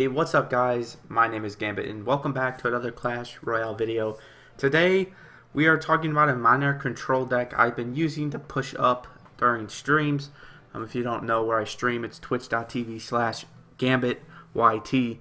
Hey, what's up guys? My name is Gambit and welcome back to another Clash Royale video. Today we are talking about a minor control deck I've been using to push up during streams. If you don't know where I stream, it's twitch.tv/GambitYT.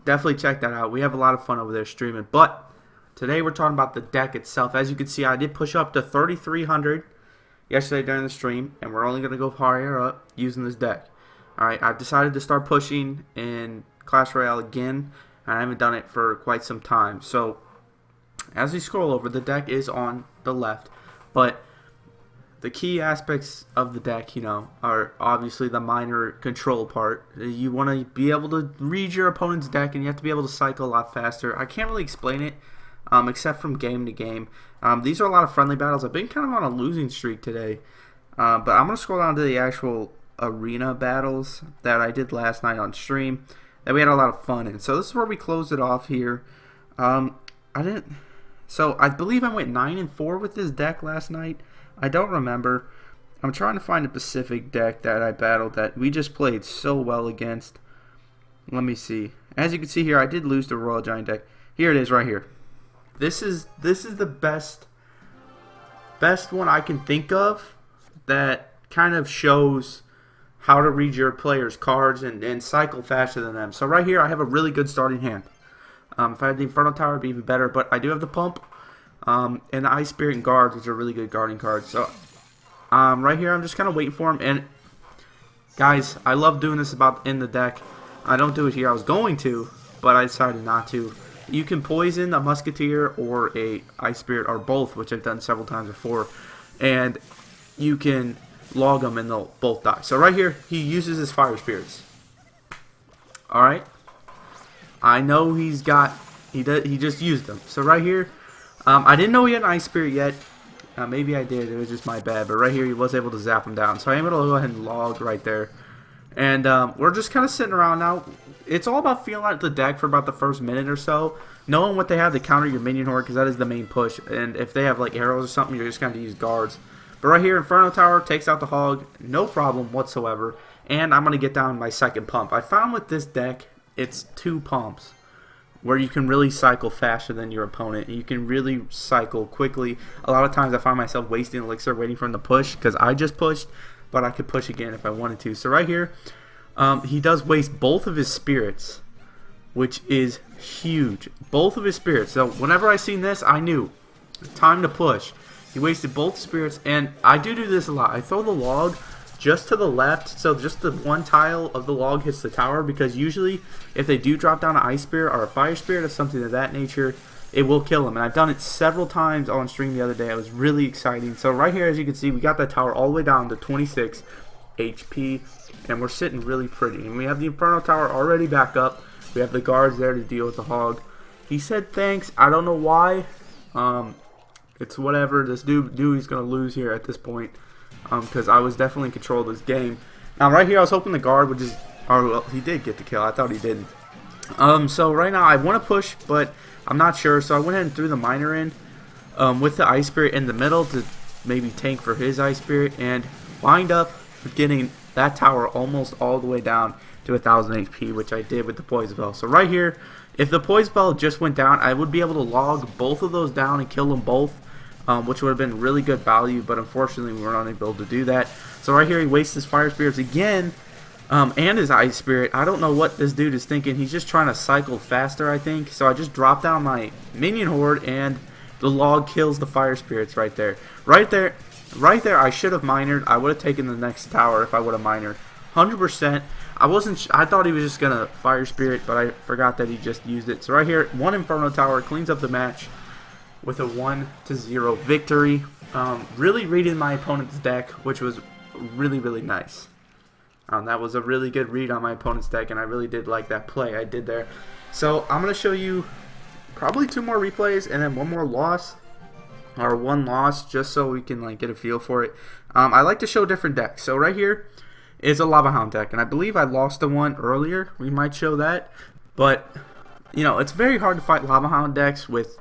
Definitely check that out. We have a lot of fun over there streaming. But today we're talking about the deck itself. As you can see, I did push up to 3,300 yesterday during the stream, and we're only going to go higher up using this deck. Alright, I've decided to start pushing in Clash Royale again, and I haven't done it for quite some time. So, as we scroll over, the deck is on the left, but the key aspects of the deck, are obviously the minor control part. You want to be able to read your opponent's deck, and you have to be able to cycle a lot faster. I can't really explain it, except from game to game. These are a lot of friendly battles. I've been kind of on a losing streak today, but I'm going to scroll down to the actual arena battles that I did last night on stream that we had a lot of fun in. So this is where we closed it off here. I believe I went 9-4 with this deck last night. I don't remember. I'm trying to find a specific deck that I battled that we just played so well against. Let me see. As you can see here, I did lose to Royal Giant deck. Here it is right here. This is the best one I can think of that kind of shows how to read your player's cards and cycle faster than them. So right here, I have a really good starting hand. If I had the Inferno Tower, it'd be even better. But I do have the Pump and the Ice Spirit and Guards, which are really good guarding cards. So right here, I'm just kind of waiting for him. And guys, I love doing this in the deck. I don't do it here. I was going to, but I decided not to. You can poison a Musketeer or a Ice Spirit or both, which I've done several times before. And you can log them and they'll both die. So right here, he uses his Fire Spirits. Alright. I know he just used them. So right here, I didn't know he had an Ice Spirit yet. Maybe I did. It was just my bad. But right here, he was able to zap him down. So I'm able to go ahead and log right there. And we're just kind of sitting around now. It's all about feeling out the deck for about the first minute or so. Knowing what they have to counter your minion horde, because that is the main push. And if they have like arrows or something, you're just going to use guards. But right here, Inferno Tower takes out the Hog, no problem whatsoever. And I'm going to get down my second pump. I found with this deck, it's 2 pumps, where you can really cycle faster than your opponent. You can really cycle quickly. A lot of times I find myself wasting elixir waiting for him to push, because I just pushed, but I could push again if I wanted to. So right here, he does waste both of his spirits, which is huge. Both of his spirits. So whenever I seen this, I knew, time to push. He wasted both spirits, and I do this a lot. I throw the log just to the left, so just the one tile of the log hits the tower, because usually if they do drop down an Ice Spirit or a Fire Spirit or something of that nature, it will kill them. And I've done it several times on stream the other day. It was really exciting. So right here, as you can see, we got that tower all the way down to 26 HP, and we're sitting really pretty. And we have the Inferno Tower already back up. We have the guards there to deal with the Hog. He said thanks. I don't know why. It's whatever. This dude is going to lose here at this point, because I was definitely in control of this game. Now, right here, I was hoping the guard would just... Or, well, he did get the kill. I thought he didn't. So, right now, I want to push, but I'm not sure. So, I went ahead and threw the Miner in with the Ice Spirit in the middle to maybe tank for his Ice Spirit, and wind up getting that tower almost all the way down to 1,000 HP, which I did with the Poison Bell. So, right here, if the Poison Bell just went down, I would be able to log both of those down and kill them both. Which would have been really good value, but unfortunately we were not able to do that. So right here he wastes his Fire Spirits again, and his Ice Spirit. I don't know what this dude is thinking. He's just trying to cycle faster, I think. So I just dropped down my minion horde, and the log kills the Fire Spirits right there. Right there, I should have minored. I would have taken the next tower if I would have minored. 100%. I thought he was just going to Fire Spirit, but I forgot that he just used it. So right here, 1 Inferno Tower cleans up the match with a 1-0 victory. Really reading my opponent's deck, which was really, really nice. That was a really good read on my opponent's deck, and I really did like that play I did there. So I'm going to show you probably 2 more replays and then 1 more loss, or 1 loss, just so we can get a feel for it. I like to show different decks. So right here is a Lava Hound deck, and I believe I lost the one earlier. We might show that, but it's very hard to fight Lava Hound decks with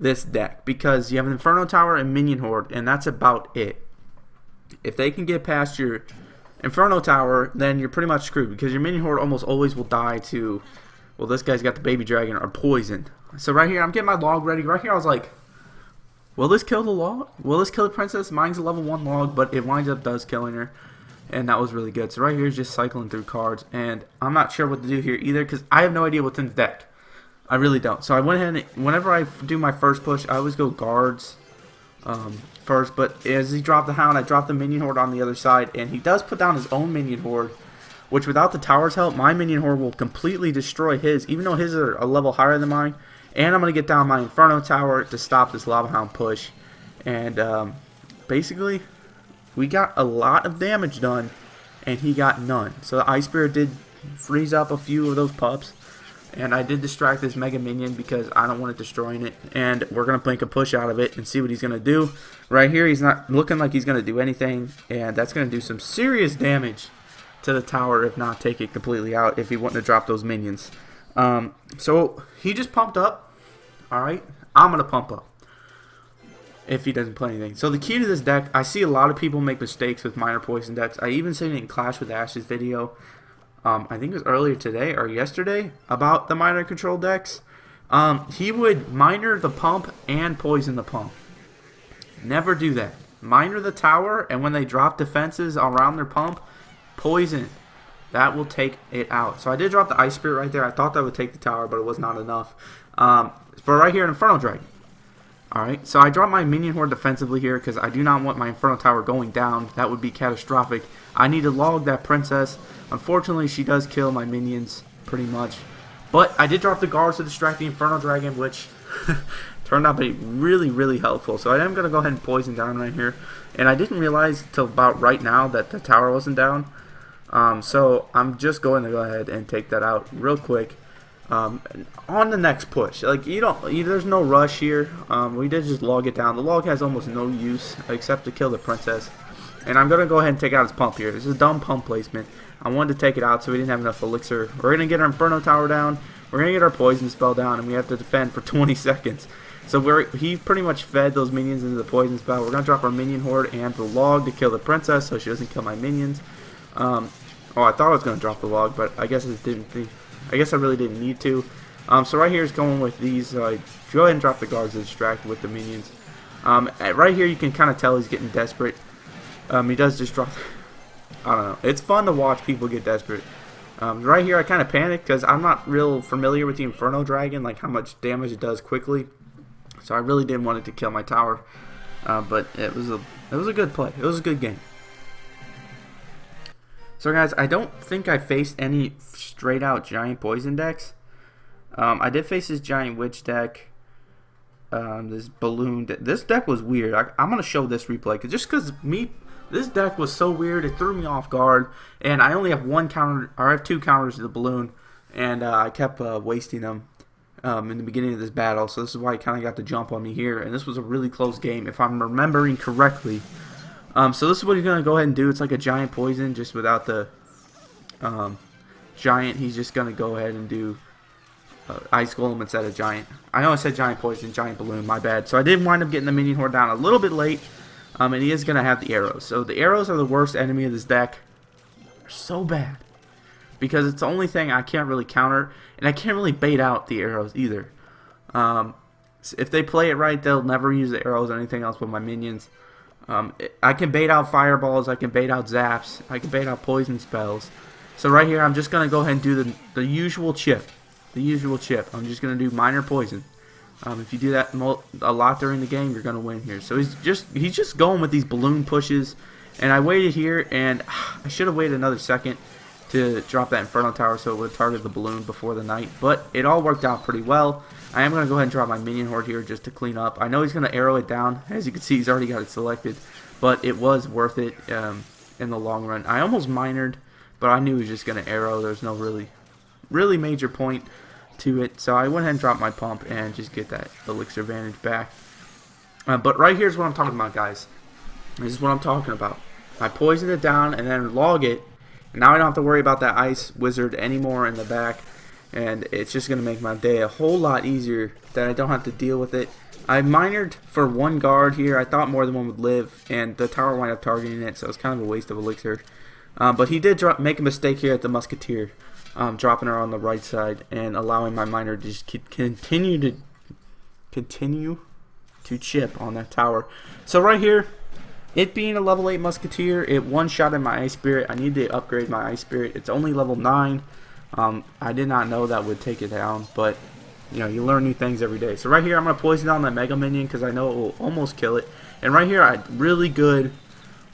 this deck, because you have an Inferno Tower and Minion Horde, and that's about it. If they can get past your Inferno Tower, then you're pretty much screwed because your minion horde almost always will die to, well, this guy's got the baby dragon or poison. So right here, I'm getting my log ready. Right here, I was like, will this kill the log? Will this kill the princess? Mine's a level 1 log, but it winds up does killing her. And that was really good. So right here is just cycling through cards. And I'm not sure what to do here either because I have no idea what's in the deck. I really don't. So I went ahead and whenever I do my first push, I always go guards first. But as he dropped the hound, I dropped the minion horde on the other side. And he does put down his own minion horde, which without the tower's help, my minion horde will completely destroy his, even though his are a level higher than mine. And I'm going to get down my Inferno Tower to stop this Lava Hound push. And basically, we got a lot of damage done, and he got none. So the Ice Spirit did freeze up a few of those pups. And I did distract this Mega Minion because I don't want it destroying it. And we're going to make a push out of it and see what he's going to do. Right here, he's not looking like he's going to do anything. And that's going to do some serious damage to the tower, if not take it completely out, if he wouldn't have dropped those minions. So he just pumped up. Alright, I'm going to pump up if he doesn't play anything. So the key to this deck, I see a lot of people make mistakes with minor poison decks. I even seen it in Clash with Ash's video. I think it was earlier today or yesterday about the minor control decks. He would minor the pump and poison the pump. Never do that. Minor the tower, and when they drop defenses around their pump, poison. That will take it out. So I did drop the Ice Spirit right there. I thought that would take the tower, but it was not enough. But right here, an Inferno Dragon. Alright, so I dropped my minion horde defensively here because I do not want my Inferno Tower going down. That would be catastrophic. I need to log that princess. Unfortunately, she does kill my minions pretty much. But I did drop the guards to distract the Inferno Dragon, which turned out to be really, really helpful. So I am going to go ahead and poison down right here. And I didn't realize till about right now that the tower wasn't down. So I'm just going to go ahead and take that out real quick. On the next push, like there's no rush here. We did just log it down. The log has almost no use except to kill the princess, and I'm gonna go ahead and take out his pump here. This is a dumb pump placement. I wanted to take it out so we didn't have enough elixir. We're gonna get our Inferno Tower down. We're gonna get our poison spell down, and we have to defend for 20 seconds. So he pretty much fed those minions into the poison spell. We're gonna drop our minion horde and the log to kill the princess so she doesn't kill my minions. Oh, I thought I was gonna drop the log, but I guess it didn't. I guess I really didn't need to. So right here is going with these. Go ahead and drop the guards to distract with the minions. Right here you can kind of tell he's getting desperate. He does just drop. I don't know. It's fun to watch people get desperate. Right here I kind of panicked because I'm not real familiar with the Inferno Dragon, like how much damage it does quickly. So I really didn't want it to kill my tower. But it was a good play. It was a good game. So guys, I don't think I faced any straight out giant poison decks. I did face this giant witch deck. This balloon deck. This deck was weird. I'm going to show this replay. Just because this deck was so weird, it threw me off guard. And I only have one counter, or I have two counters to the balloon. And I kept wasting them in the beginning of this battle. So this is why it kind of got the jump on me here. And this was a really close game, if I'm remembering correctly. So this is what he's going to go ahead and do. It's like a giant poison, just without the giant. He's just going to go ahead and do ice golem instead of giant. I know I said giant poison, giant balloon, my bad. So I did wind up getting the minion horde down a little bit late. And he is going to have the arrows. So the arrows are the worst enemy of this deck. They're so bad. Because it's the only thing I can't really counter. And I can't really bait out the arrows either. If they play it right, they'll never use the arrows or anything else with my minions. I can bait out fireballs, I can bait out zaps, I can bait out poison spells. So right here, I'm just going to go ahead and do the usual chip. The usual chip. I'm just going to do minor poison. If you do that a lot during the game, you're going to win here. So he's just going with these balloon pushes. And I waited here, and I should have waited another second to drop that Inferno Tower so it would target the balloon before the night. But it all worked out pretty well. I am going to go ahead and drop my minion horde here just to clean up. I know he's going to arrow it down. As you can see, he's already got it selected. But it was worth it in the long run. I almost minored, but I knew he was just going to arrow. There's no really major point to it. So I went ahead and dropped my pump and just get that elixir advantage back. But right here's what I'm talking about, guys. This is what I'm talking about. I poisoned it down and then log it. And now I don't have to worry about that ice wizard anymore in the back. And it's just going to make my day a whole lot easier that I don't have to deal with it. I minored for one guard here. I thought more than one would live. And the tower wound up targeting it. So it's kind of a waste of elixir. But he did make a mistake here at the Musketeer, dropping her on the right side and allowing my miner to just continue to chip on that tower. So right here, it being a level 8 Musketeer, it one-shotted my Ice Spirit. I need to upgrade my Ice Spirit. It's only level 9. I did not know that would take it down, but you know, you learn new things every day. So right here, I'm going to poison down that Mega Minion because I know it will almost kill it. And right here, I had really good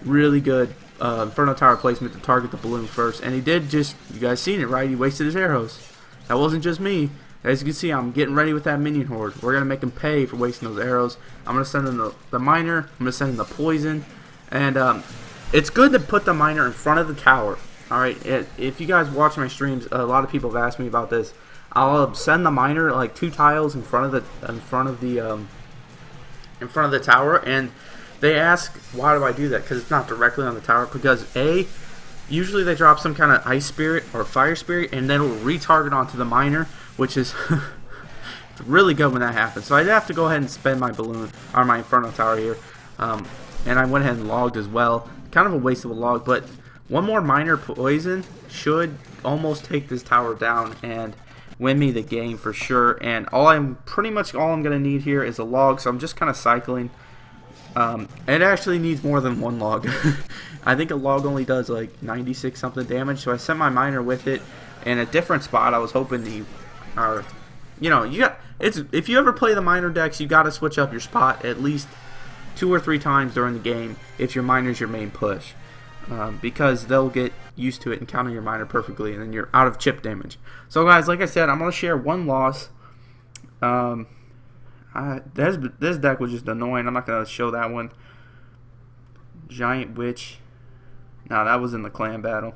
Inferno Tower placement to target the balloon first. And he did just, you guys seen it, right? He wasted his arrows. That wasn't just me. As you can see, I'm getting ready with that minion horde. We're going to make him pay for wasting those arrows. I'm going to send in the miner. I'm going to send in the poison. And it's good to put the miner in front of the tower. Alright, if you guys watch my streams, a lot of people have asked me about this. I'll send the miner like 2 tiles in front of the tower, and they ask, why do I do that? Because it's not directly on the tower. Because usually they drop some kind of Ice Spirit or Fire Spirit, and then it'll retarget onto the miner, which is it's really good when that happens. So I'd have to go ahead and spend my balloon or my Inferno Tower here, and I went ahead and logged as well. Kind of a waste of a log, but one more miner poison should almost take this tower down and win me the game for sure. And pretty much all I'm gonna need here is a log, so I'm just kind of cycling. It actually needs more than one log. I think a log only does like 96 something damage, so I sent my miner with it in a different spot. I was hoping if you ever play the miner decks, you got to switch up your spot at least 2 or 3 times during the game if your miner's your main push, because they'll get used to it and counter your miner perfectly, and then you're out of chip damage. So guys, like I said, I'm gonna share one loss. This deck was just annoying. I'm not gonna show that one. Giant Witch. Now that was in the clan battle.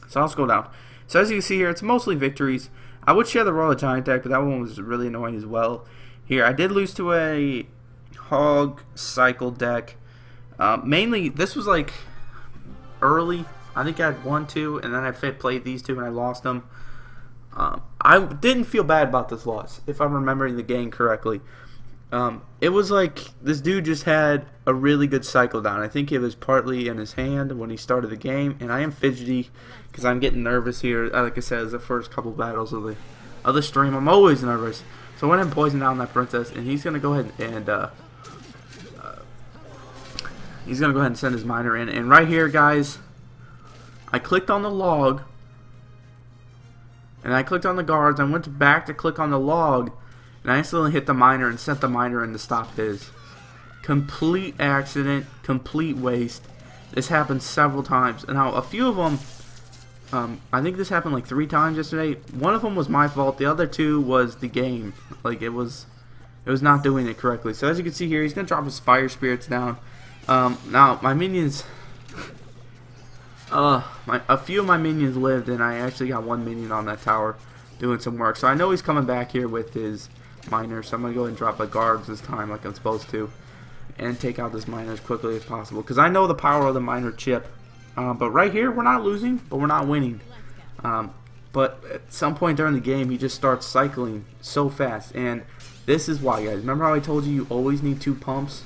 So let's go down. So as you can see here, it's mostly victories. I would share the Royal Giant deck, but that one was really annoying as well. Here, I did lose to a Hog Cycle deck. Mainly, this was like early. I think I had 1, 2, and then I played these 2 and I lost them. I didn't feel bad about this loss, if I'm remembering the game correctly. It was like this dude just had a really good cycle down. I think it was partly in his hand when he started the game, and I am fidgety because I'm getting nervous here. Like I said, it's the first couple battles of the stream. I'm always nervous. So I went ahead and poisoned down that princess, and he's gonna go ahead and send his miner in. And right here, guys, I clicked on the log, and I clicked on the guards. I went back to click on the log, and I instantly hit the miner and sent the miner in to stop his. Complete accident, complete waste. This happened several times. And now a few of them, I think this happened like 3 times yesterday. One of them was my fault. The other 2 was the game. Like it was not doing it correctly. So as you can see here, he's gonna drop his Fire Spirits down. Now my minions, a few of my minions lived, and I actually got 1 minion on that tower doing some work. So I know he's coming back here with his miner, so I'm going to go ahead and drop my guards this time like I'm supposed to and take out this miner as quickly as possible, because I know the power of the miner chip. But right here, we're not losing, but we're not winning. But at some point during the game, he just starts cycling so fast, and this is why, guys. Remember how I told you always need 2 pumps?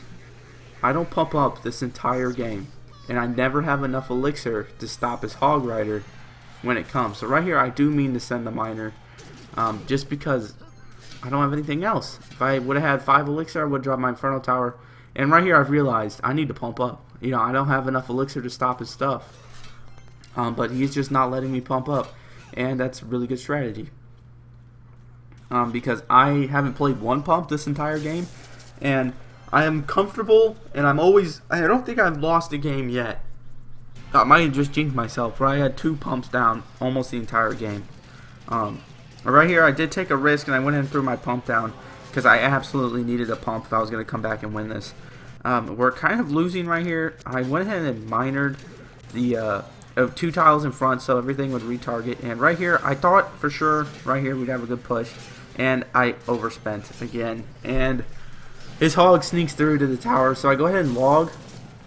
I don't pump up this entire game, and I never have enough elixir to stop his Hog Rider when it comes. So right here, I do mean to send the miner, just because I don't have anything else. If I would have had 5 elixir, I would drop my Inferno Tower. And right here, I've realized I need to pump up. You know, I don't have enough elixir to stop his stuff. But he's just not letting me pump up, and that's a really good strategy. Because I haven't played 1 pump this entire game, and I am comfortable, and I don't think I've lost a game yet. I might have just jinxed myself, where I had 2 pumps down almost the entire game. Right here, I did take a risk, and I went in and threw my pump down, because I absolutely needed a pump if I was going to come back and win this. We're kind of losing right here. I went ahead and minered the 2 tiles in front, so everything would retarget. And right here, I thought for sure right here we'd have a good push, and I overspent again. And his hog sneaks through to the tower, so I go ahead and log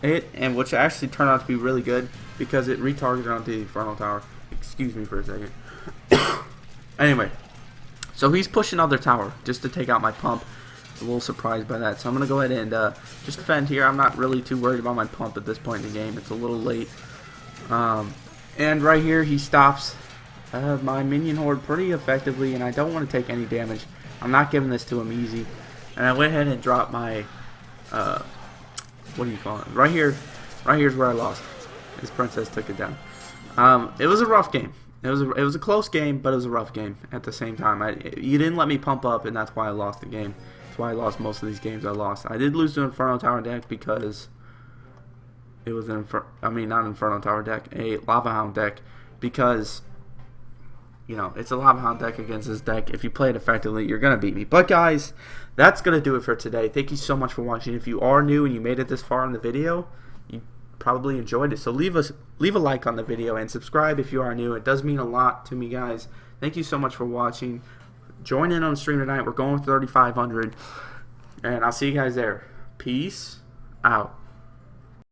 it, and which actually turned out to be really good because it retargeted onto the Inferno Tower. Excuse me for a second. Anyway, so he's pushing other tower just to take out my pump. I was a little surprised by that, so I'm going to go ahead and just defend here. I'm not really too worried about my pump at this point in the game. It's a little late. And right here he stops my minion horde pretty effectively, and I don't want to take any damage. I'm not giving this to him easy. And I went ahead and dropped my, what do you call it? Right here's where I lost. This princess took it down. It was a rough game. It was a close game, but it was a rough game at the same time. You didn't let me pump up, and that's why I lost the game. That's why I lost most of these games I lost. I did lose to Inferno Tower deck because it was not Inferno Tower deck, a Lava Hound deck, because it's a Lava Hound deck against this deck. If you play it effectively, you're gonna beat me. But guys, that's gonna do it for today. Thank you so much for watching. If you are new and you made it this far in the video, you probably enjoyed it. So leave a like on the video and subscribe if you are new. It does mean a lot to me, guys. Thank you so much for watching. Join in on the stream tonight. We're going with 3,500, and I'll see you guys there. Peace out.